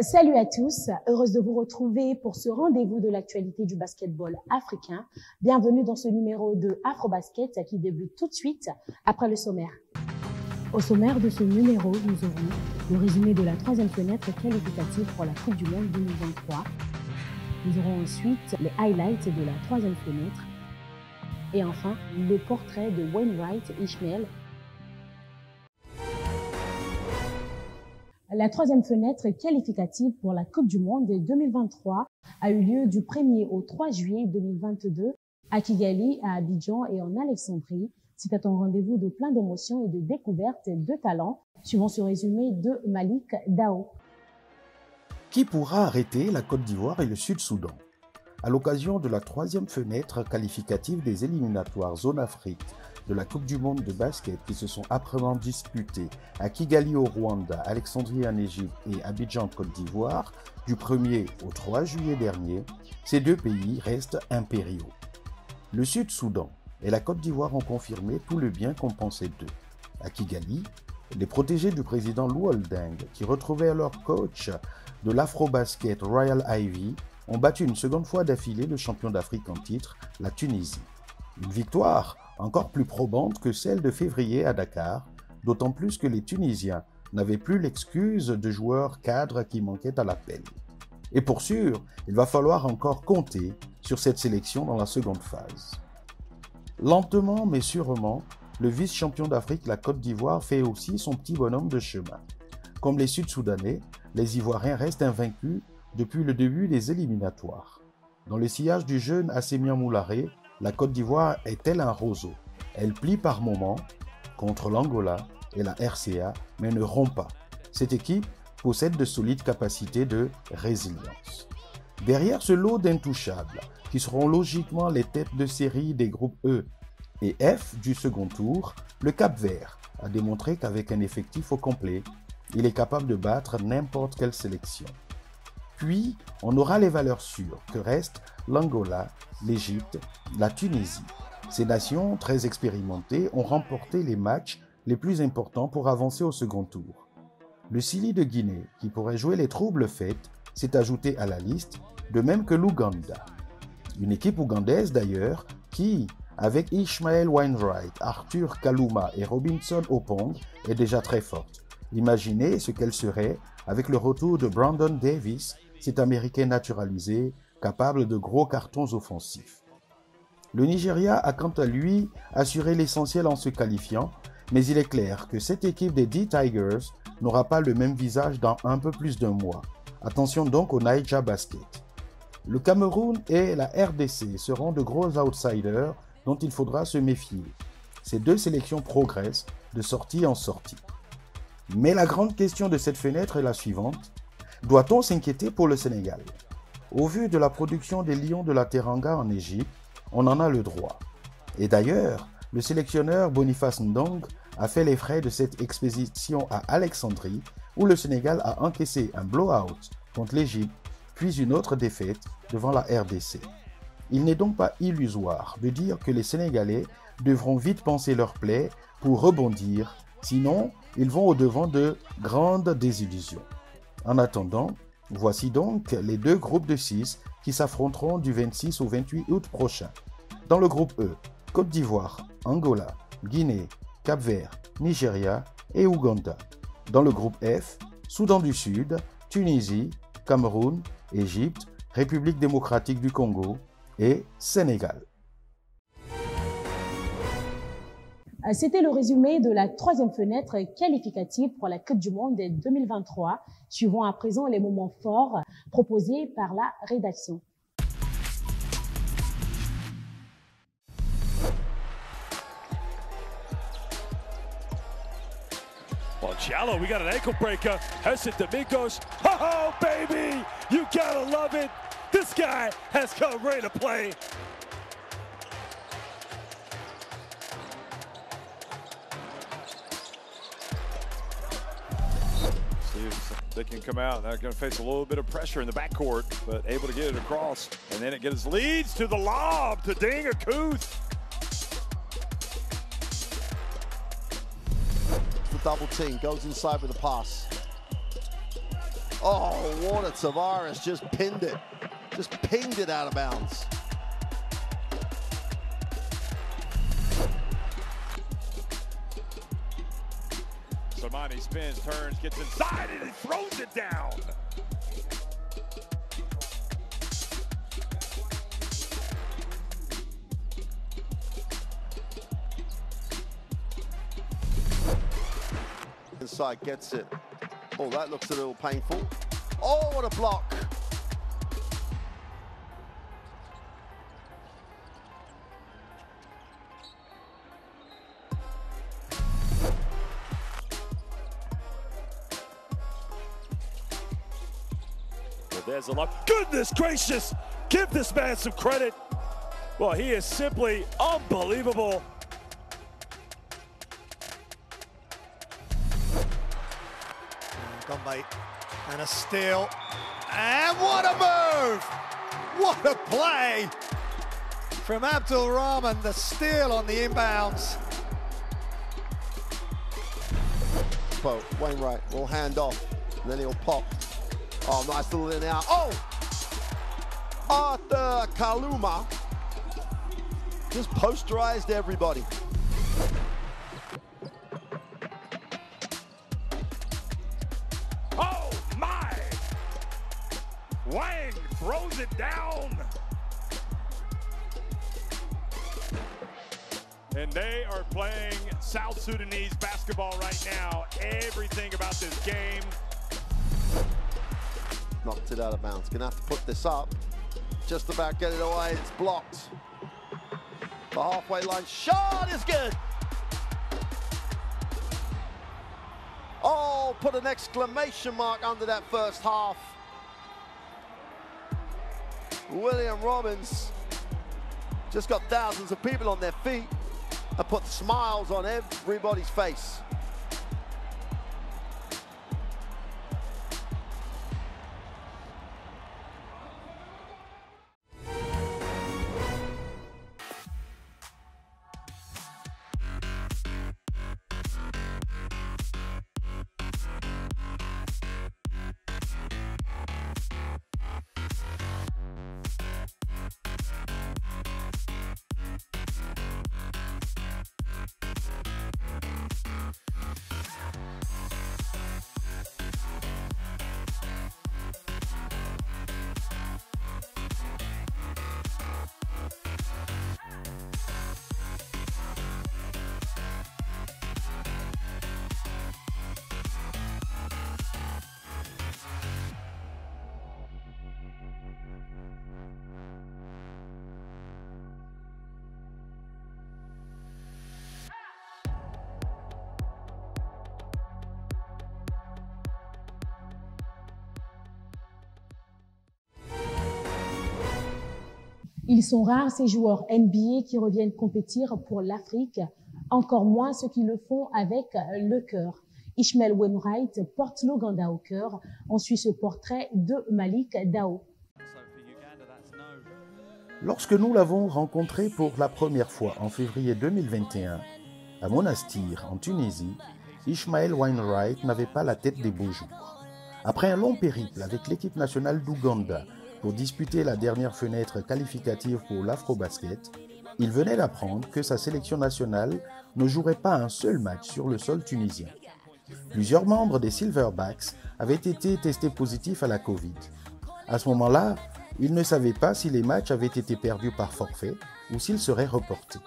Salut à tous, heureuse de vous retrouver pour ce rendez-vous de l'actualité du basketball africain. Bienvenue dans ce numéro de Afrobasket qui débute tout de suite après le sommaire. Au sommaire de ce numéro, nous aurons le résumé de la troisième fenêtre qualificative pour la Coupe du Monde 2023. Nous aurons ensuite les highlights de la troisième fenêtre. Et enfin, le portrait de Wainwright Ishmael. La troisième fenêtre qualificative pour la Coupe du Monde 2023 a eu lieu du 1er au 3 juillet 2022 à Kigali, à Abidjan et en Alexandrie. C'était un rendez-vous de plein d'émotions et de découvertes de talents, suivant ce résumé de Malik Dao. Qui pourra arrêter la Côte d'Ivoire et le Sud-Soudan? À l'occasion de la troisième fenêtre qualificative des éliminatoires Zone Afrique de la Coupe du Monde de basket qui se sont âprement disputées à Kigali au Rwanda, Alexandrie en Égypte et Abidjan en Côte d'Ivoire, du 1er au 3 juillet dernier, ces deux pays restent impériaux. Le Sud-Soudan et la Côte d'Ivoire ont confirmé tout le bien qu'on pensait d'eux. À Kigali, les protégés du président Lou Holding, qui retrouvaient leur coach de l'Afrobasket Royal Ivy, ont battu une seconde fois d'affilée le champion d'Afrique en titre, la Tunisie. Une victoire encore plus probante que celle de février à Dakar, d'autant plus que les Tunisiens n'avaient plus l'excuse de joueurs cadres qui manquaient à l'appel. Et pour sûr, il va falloir encore compter sur cette sélection dans la seconde phase. Lentement mais sûrement, le vice-champion d'Afrique, la Côte d'Ivoire, fait aussi son petit bonhomme de chemin. Comme les Sud-Soudanais, les Ivoiriens restent invaincus depuis le début des éliminatoires. Dans le sillage du jeune Assémien Moularé, la Côte d'Ivoire est telle un roseau. Elle plie par moments contre l'Angola et la RCA, mais ne rompt pas. Cette équipe possède de solides capacités de résilience. Derrière ce lot d'intouchables, qui seront logiquement les têtes de série des groupes E et F du second tour, le Cap-Vert a démontré qu'avec un effectif au complet, il est capable de battre n'importe quelle sélection. Puis, on aura les valeurs sûres que restent l'Angola, l'Égypte, la Tunisie. Ces nations très expérimentées ont remporté les matchs les plus importants pour avancer au second tour. Le Sili de Guinée, qui pourrait jouer les troubles fêtes, s'est ajouté à la liste, de même que l'Ouganda. Une équipe ougandaise d'ailleurs qui, avec Ishmael Wainwright, Arthur Kaluma et Robinson Opong, est déjà très forte. Imaginez ce qu'elle serait avec le retour de Brandon Davis, cet Américain naturalisé, capable de gros cartons offensifs. Le Nigeria a quant à lui assuré l'essentiel en se qualifiant, mais il est clair que cette équipe des D-Tigers n'aura pas le même visage dans un peu plus d'un mois. Attention donc au Niger Basket. Le Cameroun et la RDC seront de gros outsiders dont il faudra se méfier. Ces deux sélections progressent de sortie en sortie. Mais la grande question de cette fenêtre est la suivante. Doit-on s'inquiéter pour le Sénégal? Au vu de la production des Lions de la Teranga en Égypte, on en a le droit. Et d'ailleurs, le sélectionneur Boniface Ndong a fait les frais de cette expédition à Alexandrie, où le Sénégal a encaissé un blowout contre l'Égypte, puis une autre défaite devant la RDC. Il n'est donc pas illusoire de dire que les Sénégalais devront vite penser leur plaie pour rebondir, sinon ils vont au-devant de grandes désillusions. En attendant, voici donc les deux groupes de 6 qui s'affronteront du 26 au 28 août prochain. Dans le groupe E, Côte d'Ivoire, Angola, Guinée, Cap-Vert, Nigeria et Ouganda. Dans le groupe F, Soudan du Sud, Tunisie, Cameroun, Égypte, République démocratique du Congo et Sénégal. C'était le résumé de la troisième fenêtre qualificative pour la Coupe du Monde 2023. Suivons à présent les moments forts proposés par la rédaction. Well, Giallo, we got an ankle breaker. Hesed Domingos. Oh, baby! You gotta love it. This guy has come ready to play. They can come out. They're going to face a little bit of pressure in the backcourt, but able to get it across. And then it leads to the lob to Ding Akuth. The double team goes inside with a pass. Oh, Warner Tavares just pinned it. Just pinged it out of bounds. Sermanni spins, turns, gets inside, and he throws it down. Inside gets it. Oh, that looks a little painful. Oh, what a block. There's a lot. Goodness gracious! Give this man some credit. Well, he is simply unbelievable. Gone, mate. And a steal. And what a move! What a play from Abdul Rahman. The steal on the inbounds. So Wainwright will hand off, and then he'll pop. Oh, nice little in and out. Oh! Arthur Kaluma just posterized everybody. Oh my! Wang throws it down. And they are playing South Sudanese basketball right now. Everything about this game. Knocked it out of bounds. Gonna have to put this up. Just about get it away. It's blocked. The halfway line shot is good. Oh, put an exclamation mark under that first half. William Robbins just got thousands of people on their feet and put smiles on everybody's face. Ils sont rares ces joueurs NBA qui reviennent compétir pour l'Afrique, encore moins ceux qui le font avec le cœur. Ishmael Wainwright porte l'Ouganda au cœur. On suit ce portrait de Malik Dao. Lorsque nous l'avons rencontré pour la première fois en février 2021, à Monastir, en Tunisie, Ishmael Wainwright n'avait pas la tête des beaux jours. Après un long périple avec l'équipe nationale d'Ouganda pour disputer la dernière fenêtre qualificative pour l'Afrobasket, il venait d'apprendre que sa sélection nationale ne jouerait pas un seul match sur le sol tunisien. Plusieurs membres des Silverbacks avaient été testés positifs à la Covid. À ce moment-là, il ne savait pas si les matchs avaient été perdus par forfait ou s'ils seraient reportés.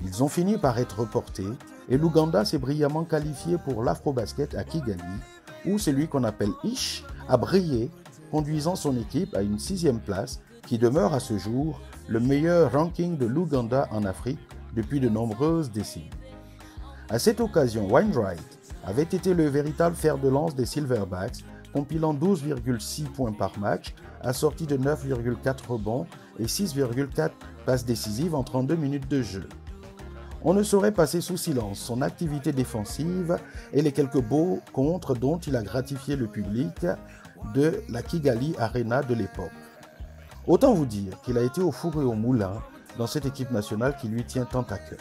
Ils ont fini par être reportés et l'Ouganda s'est brillamment qualifié pour l'Afrobasket à Kigali, où celui qu'on appelle Ish a brillé, conduisant son équipe à une 6e place qui demeure à ce jour le meilleur ranking de l'Ouganda en Afrique depuis de nombreuses décennies. À cette occasion, Wainwright avait été le véritable fer de lance des Silverbacks, compilant 12,6 points par match, assorti de 9,4 rebonds et 6,4 passes décisives en 32 minutes de jeu. On ne saurait passer sous silence son activité défensive et les quelques beaux contres dont il a gratifié le public de la Kigali Arena de l'époque. Autant vous dire qu'il a été au four et au moulin dans cette équipe nationale qui lui tient tant à cœur.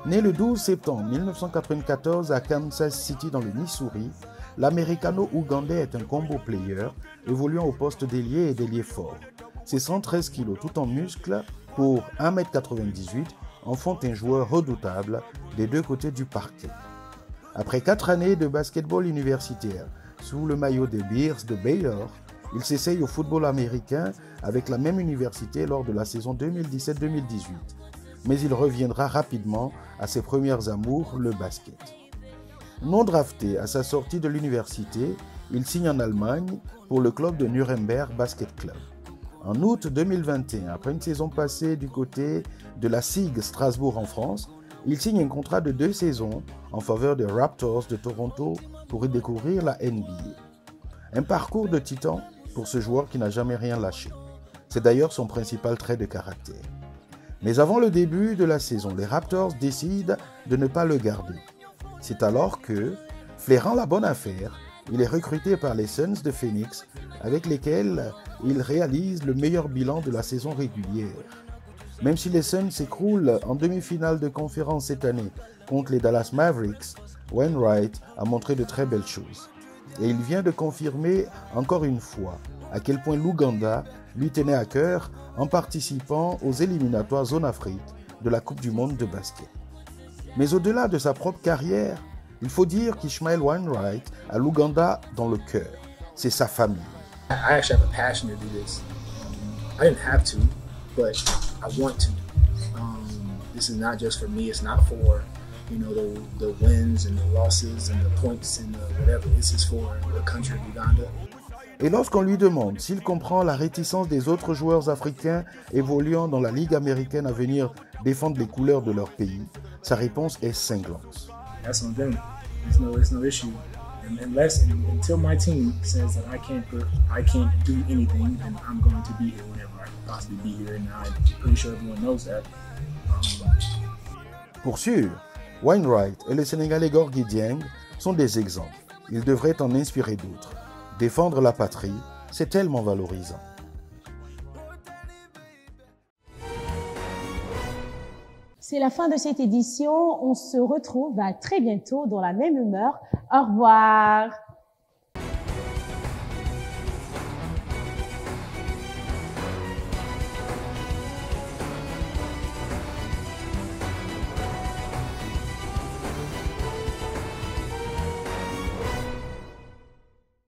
Né le 12 septembre 1994 à Kansas City dans le Missouri, l'américano-ougandais est un combo player évoluant au poste d'ailier et d'ailier fort. Ses 113 kg tout en muscles pour 1,98 m en font un joueur redoutable des deux côtés du parquet. Après 4 années de basketball universitaire sous le maillot des Bears de Baylor, il s'essaye au football américain avec la même université lors de la saison 2017-2018. Mais il reviendra rapidement à ses premières amours, le basket. Non drafté à sa sortie de l'université, il signe en Allemagne pour le club de Nuremberg Basket Club. En août 2021, après une saison passée du côté de la SIG Strasbourg en France, il signe un contrat de 2 saisons en faveur des Raptors de Toronto pour y découvrir la NBA. Un parcours de titan pour ce joueur qui n'a jamais rien lâché. C'est d'ailleurs son principal trait de caractère. Mais avant le début de la saison, les Raptors décident de ne pas le garder. C'est alors que, flairant la bonne affaire, il est recruté par les Suns de Phoenix, avec lesquels il réalise le meilleur bilan de la saison régulière. Même si les Suns s'écroulent en demi-finale de conférence cette année contre les Dallas Mavericks, Wainwright a montré de très belles choses. Et il vient de confirmer encore une fois à quel point l'Ouganda lui tenait à cœur en participant aux éliminatoires Zone Afrique de la Coupe du Monde de basket. Mais au-delà de sa propre carrière, il faut dire qu'Ishmael Wainwright a l'Ouganda dans le cœur. C'est sa famille. I actually have a passion to do this. I didn't have to, but I want to. This is not just for me. It's not for, the wins and the losses and the points and whatever. This is for the country of Uganda. Et lorsqu'on lui demande s'il comprend la réticence des autres joueurs africains évoluant dans la Ligue américaine à venir défendre les couleurs de leur pays, sa réponse est cinglante. That's on them. It's no issue. Until my team says that I can't do anything, then I'm going to be here whenever I can possibly be here, and I'm pretty sure everyone knows that. Pour sûr, Wainwright et le Sénégalais Gorgui Dieng sont des exemples. Ils devraient en inspirer d'autres. Défendre la patrie, c'est tellement valorisant. C'est la fin de cette édition. On se retrouve à très bientôt dans la même humeur. Au revoir.